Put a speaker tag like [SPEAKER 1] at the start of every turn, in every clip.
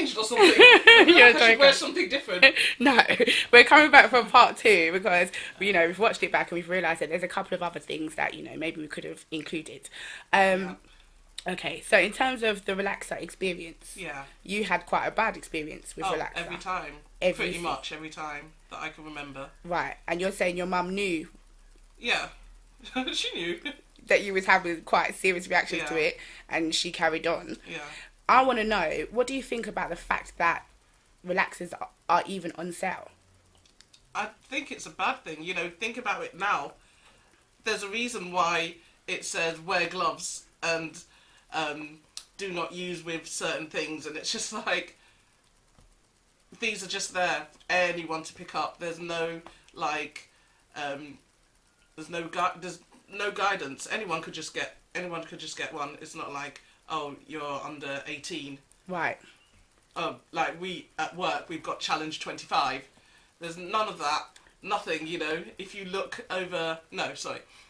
[SPEAKER 1] changed or something. I feel
[SPEAKER 2] You're
[SPEAKER 1] like I should wear
[SPEAKER 2] joking.
[SPEAKER 1] something different.
[SPEAKER 2] No, we're coming back from part two because we've watched it back and we've realised that there's a couple of other things that maybe we could have included.
[SPEAKER 1] Yeah.
[SPEAKER 2] Um, okay, so in terms of the relaxer experience,
[SPEAKER 1] Yeah.
[SPEAKER 2] you had quite a bad experience with
[SPEAKER 1] Oh,
[SPEAKER 2] relaxer.
[SPEAKER 1] every time.
[SPEAKER 2] Every
[SPEAKER 1] Pretty much every time that I can remember.
[SPEAKER 2] Right, and you're saying your mum knew
[SPEAKER 1] Yeah. She knew.
[SPEAKER 2] that you was having quite serious reactions to
[SPEAKER 1] Yeah.
[SPEAKER 2] it, and she carried on.
[SPEAKER 1] Yeah.
[SPEAKER 2] I want to know, what do you think about the fact that relaxers are even on sale?
[SPEAKER 1] I think it's a bad thing. Think about it now. There's a reason why it says wear gloves and do not use with certain things, and it's just like these are just there for anyone to pick up. There's no there's no guidance. Anyone could just get one. It's not like, oh, you're under 18.
[SPEAKER 2] Right.
[SPEAKER 1] Like we at work, we've got challenge 25. There's none of that. Nothing, If you look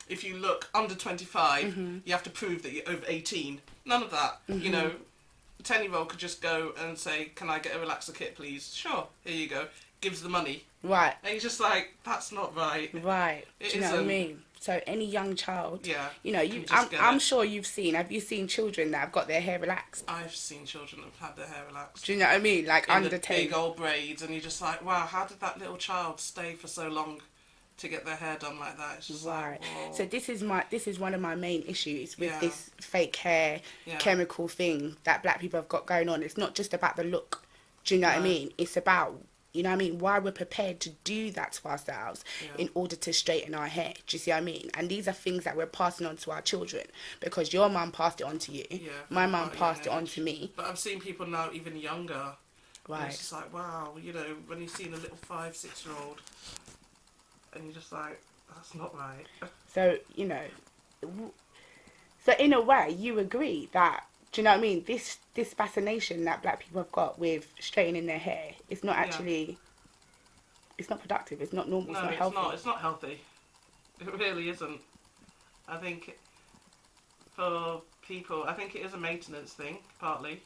[SPEAKER 1] if you look under 25, you have to prove that you're over 18. None of that. A 10-year-old could just go and say, can I get a relaxer kit, please? Sure, here you go. Gives the money.
[SPEAKER 2] Right.
[SPEAKER 1] And you're just like, that's not right.
[SPEAKER 2] Right.
[SPEAKER 1] It
[SPEAKER 2] Do you know what I
[SPEAKER 1] isn't.
[SPEAKER 2] mean? So any young child,
[SPEAKER 1] Yeah.
[SPEAKER 2] I'm sure you've seen. Have you seen children that have got their hair relaxed?
[SPEAKER 1] I've seen children that have had their hair relaxed.
[SPEAKER 2] Do you know what I mean? Like
[SPEAKER 1] In
[SPEAKER 2] under
[SPEAKER 1] the
[SPEAKER 2] 10.
[SPEAKER 1] big old braids, and you're just like, wow, how did that little child stay for so long to get their hair done like that? It's just
[SPEAKER 2] Right.
[SPEAKER 1] like, whoa.
[SPEAKER 2] So this is one of my main issues with
[SPEAKER 1] Yeah.
[SPEAKER 2] this fake hair
[SPEAKER 1] Yeah.
[SPEAKER 2] chemical thing that black people have got going on. It's not just about the look. Do you know what I
[SPEAKER 1] No.
[SPEAKER 2] mean? It's about, why we're prepared to do that to ourselves in order to straighten our hair. Do you see what I mean? And these are things that we're passing on to our children because your mum passed it on to you.
[SPEAKER 1] Yeah,
[SPEAKER 2] My
[SPEAKER 1] from
[SPEAKER 2] mum
[SPEAKER 1] quite a
[SPEAKER 2] passed it
[SPEAKER 1] young
[SPEAKER 2] on
[SPEAKER 1] age.
[SPEAKER 2] to me.
[SPEAKER 1] But I've seen people now even younger. And
[SPEAKER 2] Right.
[SPEAKER 1] it's just like, wow, when you've seen a little 5-6-year-old, and you're just like, that's not right.
[SPEAKER 2] So, so in a way, you agree that, do you know what I mean? This fascination that black people have got with straightening their hair is not actually, it's not productive, it's not normal,
[SPEAKER 1] No,
[SPEAKER 2] it's not
[SPEAKER 1] it's
[SPEAKER 2] healthy.
[SPEAKER 1] not. It's not healthy. It really isn't. I think for people, I think it is a maintenance thing, partly.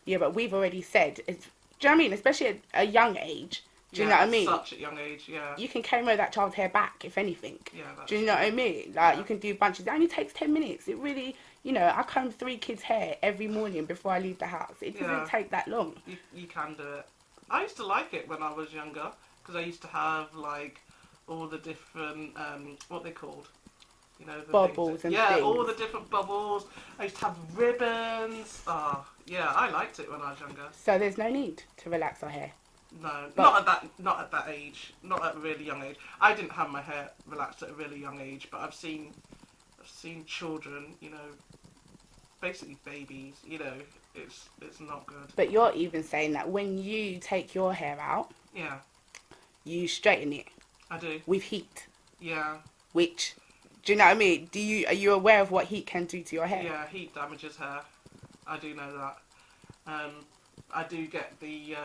[SPEAKER 2] Yeah, but we've already said, do you know what I mean? Especially at a young age, do you know what I mean?
[SPEAKER 1] Such a young age, yeah.
[SPEAKER 2] You can comb that child's hair back, if anything.
[SPEAKER 1] Yeah, that's
[SPEAKER 2] Do you know what I mean? Like, you can do bunches. It only takes 10 minutes. It really, I comb 3 kids' hair every morning before I leave the house. It doesn't take that long.
[SPEAKER 1] You can do it. I used to like it when I was younger, because I used to have, like, all the different, what they called? The
[SPEAKER 2] Bubbles
[SPEAKER 1] things
[SPEAKER 2] and
[SPEAKER 1] yeah,
[SPEAKER 2] things.
[SPEAKER 1] all the different bubbles. I used to have ribbons. Oh, yeah, I liked it when I was younger.
[SPEAKER 2] So there's no need to relax our hair.
[SPEAKER 1] No,
[SPEAKER 2] But-
[SPEAKER 1] not at that age. Not at a really young age. I didn't have my hair relaxed at a really young age, but I've seen children, basically babies, it's not good.
[SPEAKER 2] But you're even saying that when you take your hair out,
[SPEAKER 1] Yeah,
[SPEAKER 2] you straighten it
[SPEAKER 1] I do.
[SPEAKER 2] with heat.
[SPEAKER 1] Yeah,
[SPEAKER 2] Which, do you know what I mean? Are you aware of what heat can do to your hair?
[SPEAKER 1] yeah, heat damages hair. I do know that. I do get the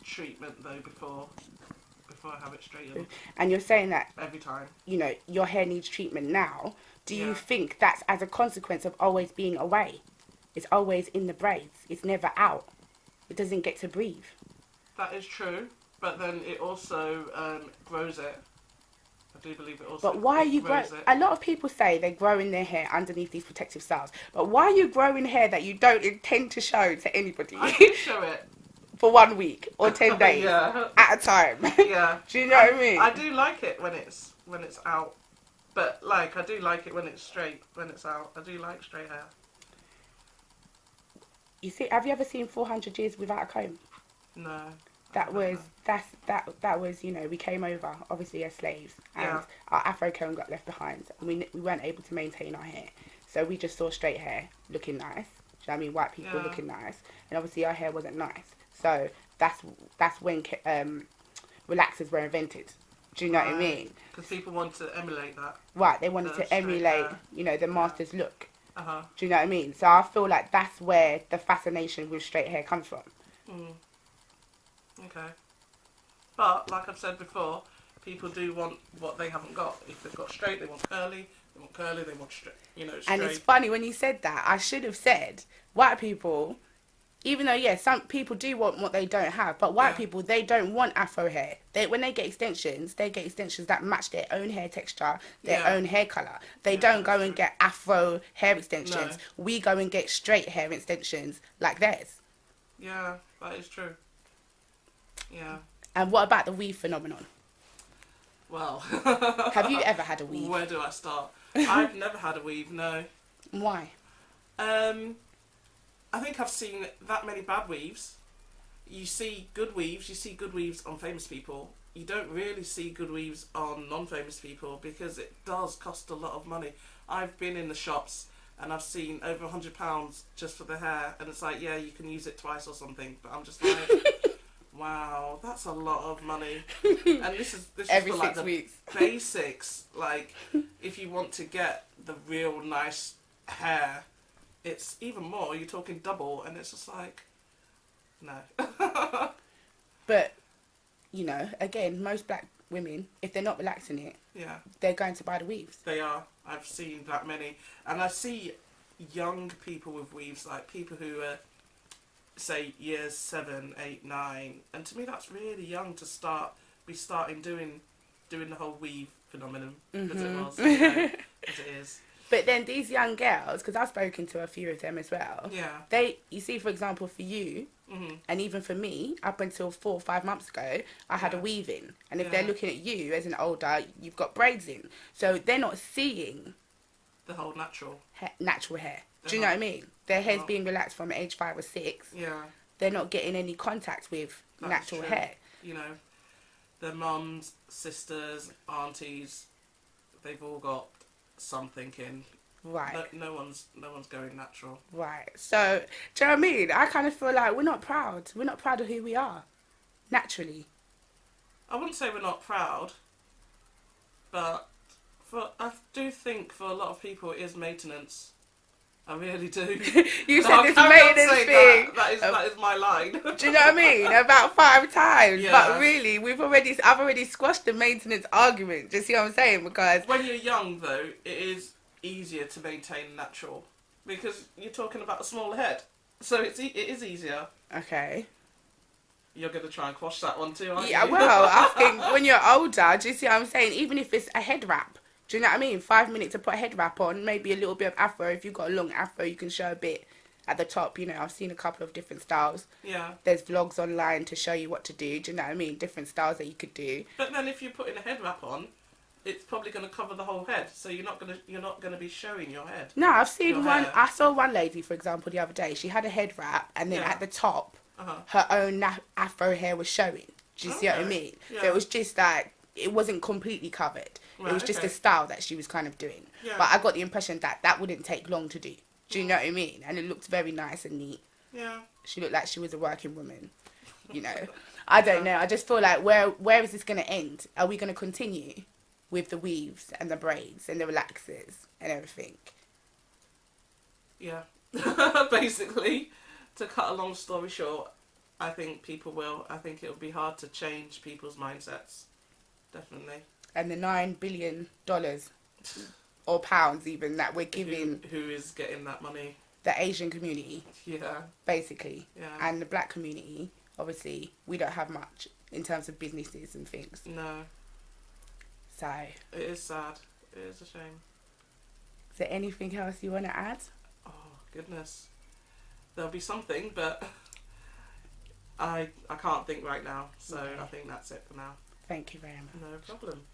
[SPEAKER 1] treatment though before I have it straightened
[SPEAKER 2] And you're saying that,
[SPEAKER 1] every time.
[SPEAKER 2] your hair needs treatment now. Do you
[SPEAKER 1] Yeah.
[SPEAKER 2] think that's as a consequence of always being away? It's always in the braids. It's never out. It doesn't get to breathe.
[SPEAKER 1] That is true, but then it also grows it. I do believe it also.
[SPEAKER 2] But why are you growing?
[SPEAKER 1] grows it.
[SPEAKER 2] A lot of people say they're growing their hair underneath these protective styles. But why are you growing hair that you don't intend to show to anybody
[SPEAKER 1] I can show it.
[SPEAKER 2] for 1 week or 10 days
[SPEAKER 1] Yeah.
[SPEAKER 2] at a time?
[SPEAKER 1] Yeah.
[SPEAKER 2] Do you know what I mean?
[SPEAKER 1] I do like it when it's out, but I do like it when it's straight. When it's out, I do like straight hair.
[SPEAKER 2] You see, have you ever seen 400 Years Without a Comb?
[SPEAKER 1] No.
[SPEAKER 2] That was that was we came over obviously as slaves, and
[SPEAKER 1] Yeah.
[SPEAKER 2] our Afro comb got left behind, and we weren't able to maintain our hair, so we just saw straight hair looking nice. Do you know what I mean? White people
[SPEAKER 1] Yeah.
[SPEAKER 2] looking nice, and obviously our hair wasn't nice, so that's when relaxers were invented. Do you know what I mean?
[SPEAKER 1] Because people want to emulate that.
[SPEAKER 2] Right, they wanted
[SPEAKER 1] The
[SPEAKER 2] to
[SPEAKER 1] straight
[SPEAKER 2] emulate
[SPEAKER 1] hair.
[SPEAKER 2] the master's look.
[SPEAKER 1] Uh-huh.
[SPEAKER 2] Do you know what I mean? So I feel like that's where the fascination with straight hair comes from.
[SPEAKER 1] Okay. But, like I've said before, people do want what they haven't got. If they've got straight, they want curly. They want curly, they want straight.
[SPEAKER 2] And it's funny when you said that. I should have said white people, Even though, yeah, some people do want what they don't have, but white people, they don't want afro hair. When they get extensions, they get extensions that match their own hair texture, their own hair colour. They don't go and get afro hair extensions.
[SPEAKER 1] No.
[SPEAKER 2] We go and get straight hair extensions like theirs.
[SPEAKER 1] Yeah, that is true. Yeah.
[SPEAKER 2] And what about the weave phenomenon?
[SPEAKER 1] Well.
[SPEAKER 2] Have you ever had a weave?
[SPEAKER 1] Where do I start? I've never had a weave, no.
[SPEAKER 2] Why?
[SPEAKER 1] I think I've seen that many bad weaves. You see good weaves on famous people. You don't really see good weaves on non-famous people because it does cost a lot of money. I've been in the shops and I've seen over £100 just for the hair, and it's like, yeah, you can use it twice or something, but I'm just like, wow, that's a lot of money. And this is
[SPEAKER 2] every
[SPEAKER 1] for like
[SPEAKER 2] 6
[SPEAKER 1] the
[SPEAKER 2] weeks.
[SPEAKER 1] basics. Like, if you want to get the real nice hair, it's even more. You're talking double, and it's just like, no.
[SPEAKER 2] But, you know, again, most black women, if they're not relaxing it,
[SPEAKER 1] Yeah,
[SPEAKER 2] they're going to buy the weaves.
[SPEAKER 1] they are. I've seen that many, and I see young people with weaves, like people who are, say, years 7, 8, 9, and to me that's really young to be starting doing the whole weave phenomenon as it was, you know, as it is.
[SPEAKER 2] But then these young girls, because I've spoken to a few of them as well,
[SPEAKER 1] Yeah.
[SPEAKER 2] you see, for example, for you,
[SPEAKER 1] Mm-hmm.
[SPEAKER 2] and even for me, up until 4 or 5 months ago, I had a weave in. And if they're looking at you as an older, you've got braids in. So they're not seeing
[SPEAKER 1] The whole natural.
[SPEAKER 2] natural hair.
[SPEAKER 1] They're
[SPEAKER 2] Do you know
[SPEAKER 1] not.
[SPEAKER 2] what I mean? Their hair's
[SPEAKER 1] not.
[SPEAKER 2] being relaxed from age 5 or 6.
[SPEAKER 1] Yeah.
[SPEAKER 2] They're not getting any contact with
[SPEAKER 1] That's
[SPEAKER 2] natural
[SPEAKER 1] true.
[SPEAKER 2] hair.
[SPEAKER 1] You know, their mums, sisters, aunties, they've all got something in.
[SPEAKER 2] Right.
[SPEAKER 1] No one's going natural.
[SPEAKER 2] Right. So, do you know what I mean? I kind of feel like we're not proud. We're not proud of who we are. Naturally.
[SPEAKER 1] I wouldn't say we're not proud, but I do think for a lot of people it is maintenance. I really do.
[SPEAKER 2] You
[SPEAKER 1] No,
[SPEAKER 2] said
[SPEAKER 1] I
[SPEAKER 2] this
[SPEAKER 1] can't
[SPEAKER 2] maintenance
[SPEAKER 1] say
[SPEAKER 2] thing.
[SPEAKER 1] that is my line.
[SPEAKER 2] Do you know what I mean? About 5 times.
[SPEAKER 1] Yeah.
[SPEAKER 2] But really, I've already squashed the maintenance argument. Do you see what I'm saying? Because
[SPEAKER 1] When you're young, though, it is easier to maintain natural because you're talking about a smaller head, so it is easier.
[SPEAKER 2] okay.
[SPEAKER 1] You're going to try and quash that one too, aren't
[SPEAKER 2] Yeah,
[SPEAKER 1] you?
[SPEAKER 2] well, I think when you're older, do you see what I'm saying? Even if it's a head wrap, do you know what I mean? 5 minutes to put a head wrap on, maybe a little bit of afro. If you've got a long afro, you can show a bit at the top. You know, I've seen a couple of different styles.
[SPEAKER 1] Yeah.
[SPEAKER 2] There's vlogs online to show you what to do. Do you know what I mean? Different styles that you could do.
[SPEAKER 1] But then if you're putting a head wrap on, it's probably going to cover the whole head, so you're not going to be showing your head.
[SPEAKER 2] No, I've seen
[SPEAKER 1] Your
[SPEAKER 2] one.
[SPEAKER 1] hair.
[SPEAKER 2] I saw one lady, for example, the other day. She had a head wrap, and then
[SPEAKER 1] Yeah.
[SPEAKER 2] at the top,
[SPEAKER 1] Uh-huh.
[SPEAKER 2] her own afro hair was showing. Do you see what I
[SPEAKER 1] Okay.
[SPEAKER 2] mean?
[SPEAKER 1] Yeah.
[SPEAKER 2] So it was just like, it wasn't completely covered.
[SPEAKER 1] Right,
[SPEAKER 2] it was just
[SPEAKER 1] okay.
[SPEAKER 2] a style that she was kind of doing.
[SPEAKER 1] Yeah.
[SPEAKER 2] But I got the impression that that wouldn't take long to do. Do you know what I mean? And it looked very nice and neat.
[SPEAKER 1] Yeah.
[SPEAKER 2] She looked like she was a working woman. You know, I don't know. I just feel like where is this going to end? Are we going to continue with the weaves and the braids and the relaxers and everything?
[SPEAKER 1] Yeah. Basically, to cut a long story short, I think people will. I think it'll be hard to change people's mindsets. Definitely.
[SPEAKER 2] And the $9 billion or pounds even that we're giving
[SPEAKER 1] Who is getting that money?
[SPEAKER 2] the Asian community,
[SPEAKER 1] Yeah.
[SPEAKER 2] basically,
[SPEAKER 1] Yeah.
[SPEAKER 2] and the black community, obviously, we don't have much in terms of businesses and things.
[SPEAKER 1] No.
[SPEAKER 2] So,
[SPEAKER 1] It is sad. It is a shame.
[SPEAKER 2] is there anything else you want to add?
[SPEAKER 1] Oh, goodness. There'll be something, but I can't think right now. So
[SPEAKER 2] Okay.
[SPEAKER 1] I think that's it for now.
[SPEAKER 2] Thank you very much.
[SPEAKER 1] No problem.